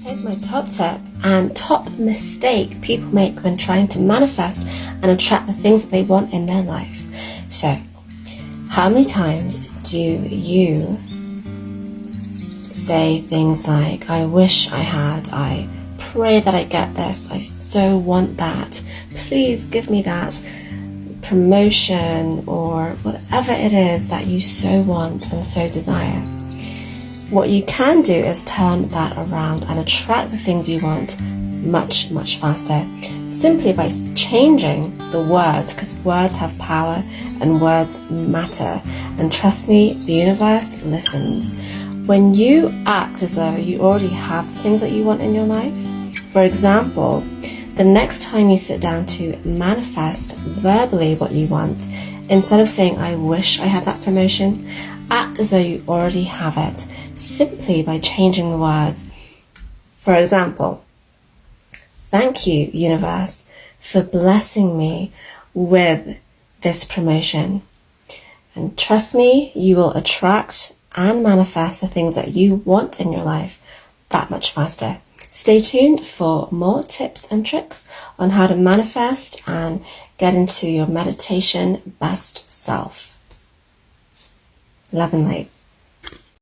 Here's my top tip and top mistake people make when trying to manifest and attract the things that they want in their life. So, how many times do you say things like, I wish I had, I pray that I get this, I so want that, please give me that promotion, or whatever it is that you so want and so desire? What you can do is turn that around and attract the things you want much, much faster, simply by changing the words, because words have power and words matter. And trust me, the universe listens. When you act as though you already have the things that you want in your life, for example, the next time you sit down to manifest verbally what you want, instead of saying, I wish I had that promotion, act as though you already have it, simply by changing the words. For example, thank you, universe, for blessing me with this promotion. And trust me, you will attract and manifest the things that you want in your life that much faster. Stay tuned for more tips and tricks on how to manifest and get into your meditation best self. Love and light.